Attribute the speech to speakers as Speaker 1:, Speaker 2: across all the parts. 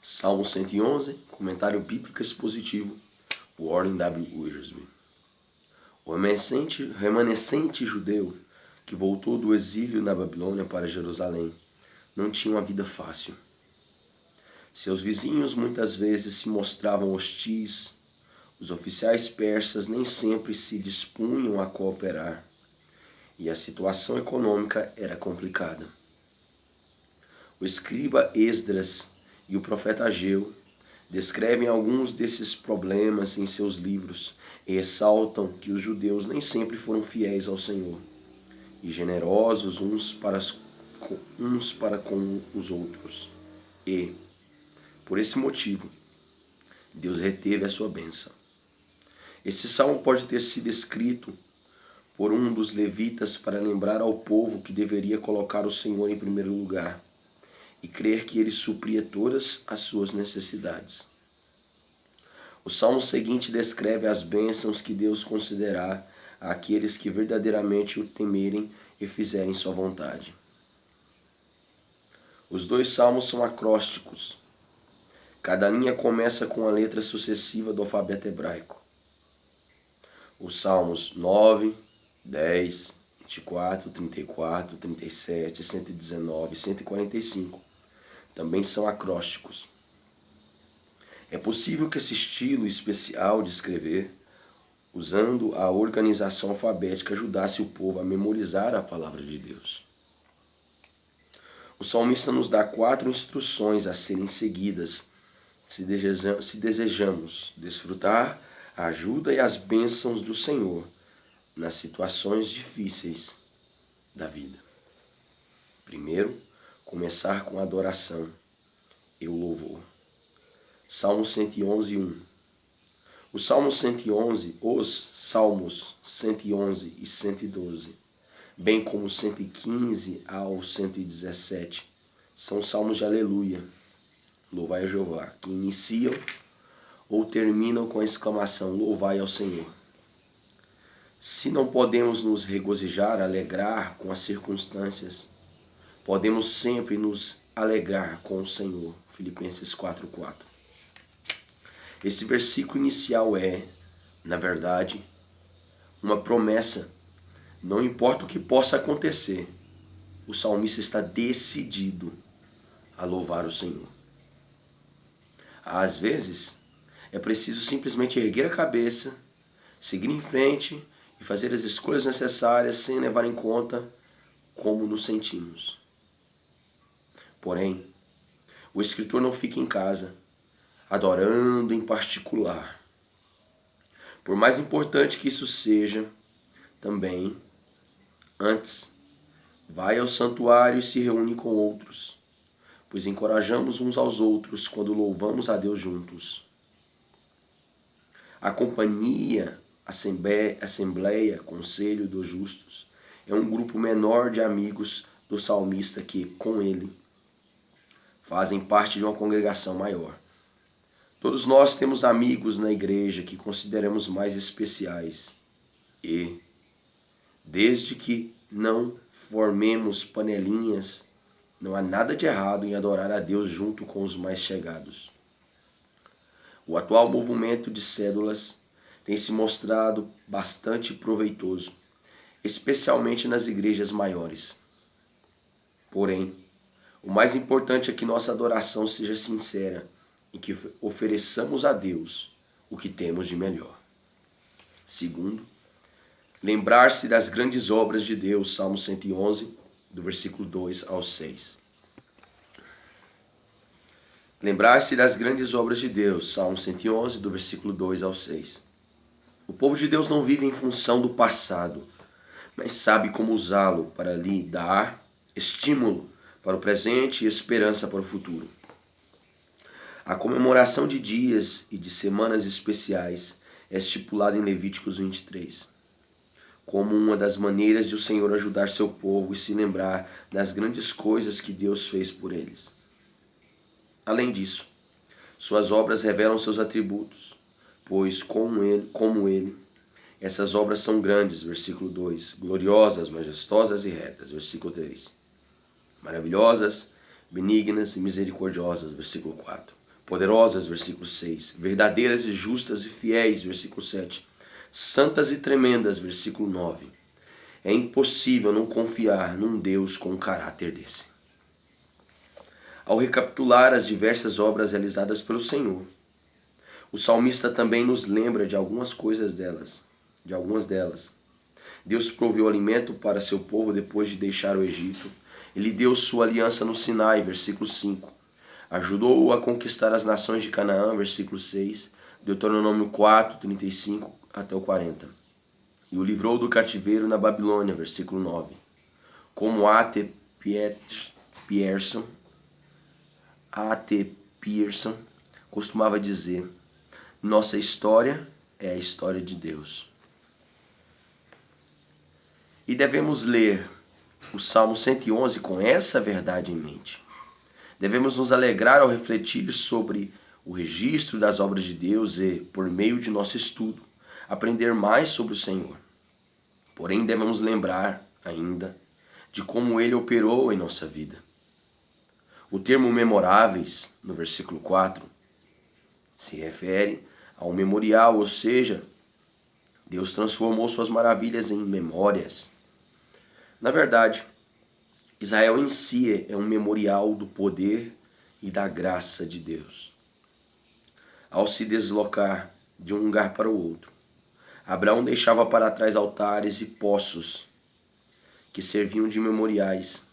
Speaker 1: Salmo 111, comentário bíblico expositivo, Warren W. Wiersbe. O remanescente judeu que voltou do exílio na Babilônia para Jerusalém não tinha uma vida fácil. Seus vizinhos muitas vezes se mostravam hostis, os oficiais persas nem sempre se dispunham a cooperar, e a situação econômica era complicada. O escriba Esdras e o profeta Ageu descrevem alguns desses problemas em seus livros e ressaltam que os judeus nem sempre foram fiéis ao Senhor e generosos uns para com os outros. E, por esse motivo, Deus reteve a sua bênção. Esse salmo pode ter sido escrito por um dos levitas para lembrar ao povo que deveria colocar o Senhor em primeiro lugar e crer que ele supria todas as suas necessidades. O salmo seguinte descreve as bênçãos que Deus concederá àqueles que verdadeiramente o temerem e fizerem sua vontade. Os dois salmos são acrósticos. Cada linha começa com a letra sucessiva do alfabeto hebraico. Os salmos 9, 10, 24, 34, 37, 119 e 145 também são acrósticos. É possível que esse estilo especial de escrever, usando a organização alfabética, ajudasse o povo a memorizar a palavra de Deus. O salmista nos dá 4 instruções a serem seguidas se desejamos desfrutar a ajuda e as bênçãos do Senhor nas situações difíceis da vida. Primeiro, começar com a adoração e o louvor. Salmo 111, 1. Os Salmos 111 e 112, bem como 115 ao 117, são salmos de aleluia, louvai a Jeová, que iniciam ou terminam com a exclamação, louvai ao Senhor. Se não podemos nos regozijar, alegrar com as circunstâncias, podemos sempre nos alegrar com o Senhor. Filipenses 4:4. Esse versículo inicial é, na verdade, uma promessa. Não importa o que possa acontecer, o salmista está decidido a louvar o Senhor. Às vezes, é preciso simplesmente erguer a cabeça, seguir em frente e fazer as escolhas necessárias sem levar em conta como nos sentimos. Porém, o escritor não fica em casa, adorando em particular. Por mais importante que isso seja, também, antes, vai ao santuário e se reúne com outros, pois encorajamos uns aos outros quando louvamos a Deus juntos. A companhia, assembleia, conselho dos justos, é um grupo menor de amigos do salmista que, com ele, fazem parte de uma congregação maior. Todos nós temos amigos na igreja que consideramos mais especiais e, desde que não formemos panelinhas, não há nada de errado em adorar a Deus junto com os mais chegados. O atual movimento de cédulas tem se mostrado bastante proveitoso, especialmente nas igrejas maiores. Porém, o mais importante é que nossa adoração seja sincera e que ofereçamos a Deus o que temos de melhor. Segundo, lembrar-se das grandes obras de Deus, Salmo 111, do versículo 2 ao 6. Lembrar-se das grandes obras de Deus, Salmo 111, do versículo 2 ao 6. O povo de Deus não vive em função do passado, mas sabe como usá-lo para lhe dar estímulo para o presente e esperança para o futuro. A comemoração de dias e de semanas especiais é estipulada em Levíticos 23, como uma das maneiras de o Senhor ajudar seu povo e se lembrar das grandes coisas que Deus fez por eles. Além disso, suas obras revelam seus atributos, pois como ele, essas obras são grandes, versículo 2, gloriosas, majestosas e retas, versículo 3. Maravilhosas, benignas e misericordiosas, versículo 4. Poderosas, versículo 6. Verdadeiras e justas e fiéis, versículo 7. Santas e tremendas, versículo 9. É impossível não confiar num Deus com um caráter desse. Ao recapitular as diversas obras realizadas pelo Senhor, o salmista também nos lembra de algumas delas. Deus proveu alimento para seu povo depois de deixar o Egito. Ele deu sua aliança no Sinai, versículo 5. Ajudou-o a conquistar as nações de Canaã, versículo 6. Deuteronômio 4, 35 até o 40. E o livrou do cativeiro na Babilônia, versículo 9. Como A.T. Pierson costumava dizer, nossa história é a história de Deus. E devemos ler o Salmo 111 com essa verdade em mente. Devemos nos alegrar ao refletir sobre o registro das obras de Deus e, por meio de nosso estudo, aprender mais sobre o Senhor. Porém, devemos lembrar ainda de como Ele operou em nossa vida. O termo memoráveis, no versículo 4, se refere ao memorial, ou seja, Deus transformou suas maravilhas em memórias. Na verdade, Israel em si é um memorial do poder e da graça de Deus. Ao se deslocar de um lugar para o outro, Abraão deixava para trás altares e poços que serviam de memoriais,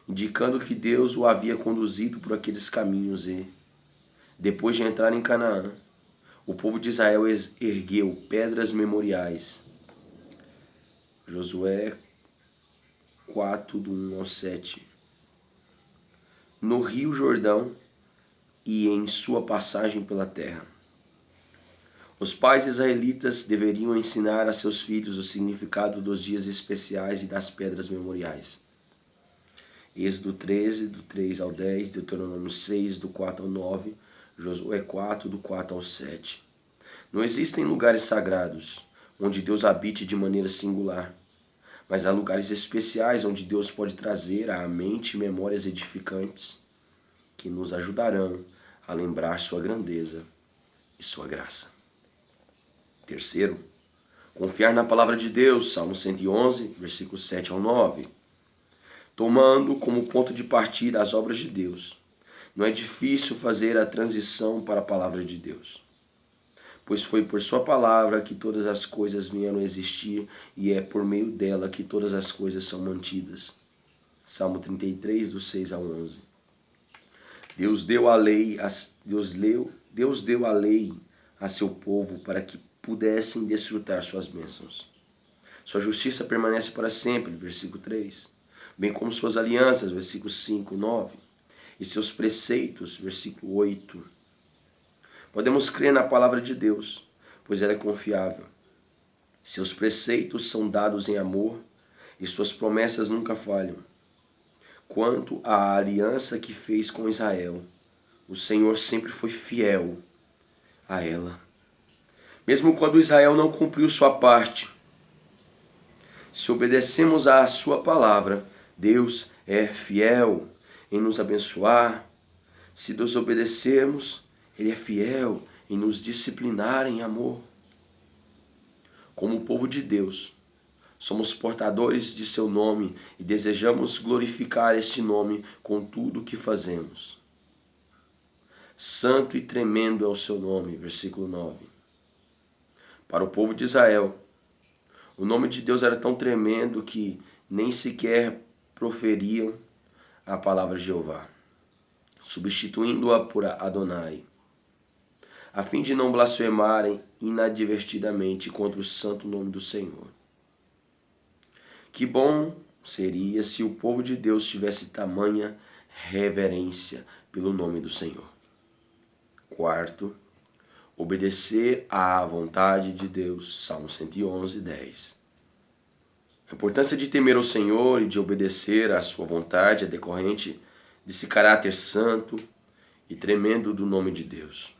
Speaker 1: indicando que Deus o havia conduzido por aqueles caminhos e, depois de entrar em Canaã, o povo de Israel ergueu pedras memoriais. Josué 4, do 1 ao 7. No Rio Jordão e em sua passagem pela terra. Os pais israelitas deveriam ensinar a seus filhos o significado dos dias especiais e das pedras memoriais. Êxodo 13, do 3 ao 10, Deuteronômio 6, do 4 ao 9, Josué 4, do 4 ao 7. Não existem lugares sagrados onde Deus habite de maneira singular, mas há lugares especiais onde Deus pode trazer à mente memórias edificantes que nos ajudarão a lembrar sua grandeza e sua graça. Terceiro, confiar na palavra de Deus, Salmo 111, versículos 7 ao 9. Tomando como ponto de partida as obras de Deus, não é difícil fazer a transição para a palavra de Deus, pois foi por sua palavra que todas as coisas vieram a existir e é por meio dela que todas as coisas são mantidas. Salmo 33, do 6 ao 11. Deus deu a lei a seu povo para que pudessem desfrutar suas bênçãos. Sua justiça permanece para sempre, versículo 3. Bem como suas alianças, versículos 5 e 9. E seus preceitos, versículo 8. Podemos crer na palavra de Deus, pois ela é confiável. Seus preceitos são dados em amor e suas promessas nunca falham. Quanto à aliança que fez com Israel, o Senhor sempre foi fiel a ela. Mesmo quando Israel não cumpriu sua parte, se obedecemos à sua palavra, Deus é fiel em nos abençoar. Se desobedecermos, Ele é fiel em nos disciplinar em amor. Como povo de Deus, somos portadores de seu nome e desejamos glorificar este nome com tudo o que fazemos. Santo e tremendo é o seu nome, versículo 9. Para o povo de Israel, o nome de Deus era tão tremendo que nem sequer proferiam a palavra Jeová, substituindo-a por Adonai, a fim de não blasfemarem inadvertidamente contra o santo nome do Senhor. Que bom seria se o povo de Deus tivesse tamanha reverência pelo nome do Senhor. Quarto, obedecer à vontade de Deus, Salmo 111, 10. A importância de temer ao Senhor e de obedecer à sua vontade é decorrente desse caráter santo e tremendo do nome de Deus.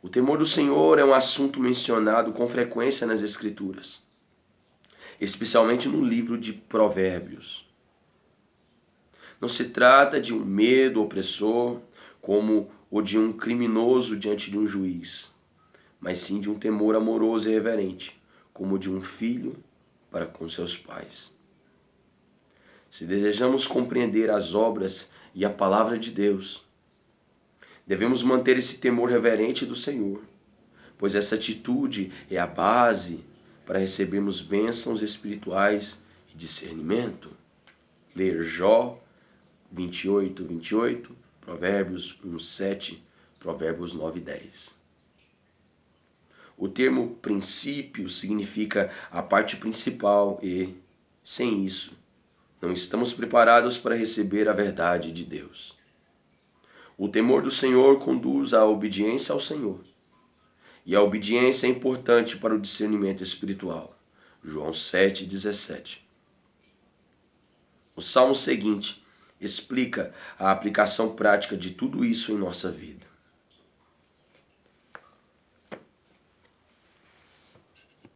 Speaker 1: O temor do Senhor é um assunto mencionado com frequência nas Escrituras, especialmente no livro de Provérbios. Não se trata de um medo opressor como o de um criminoso diante de um juiz, mas sim de um temor amoroso e reverente, como o de um filho para com seus pais. Se desejamos compreender as obras e a palavra de Deus, devemos manter esse temor reverente do Senhor, pois essa atitude é a base para recebermos bênçãos espirituais e discernimento. Ler Jó 28, Provérbios 1:7, Provérbios 9:10. O termo princípio significa a parte principal e, sem isso, não estamos preparados para receber a verdade de Deus. O temor do Senhor conduz à obediência ao Senhor. E a obediência é importante para o discernimento espiritual. João 7,17. O salmo seguinte explica a aplicação prática de tudo isso em nossa vida.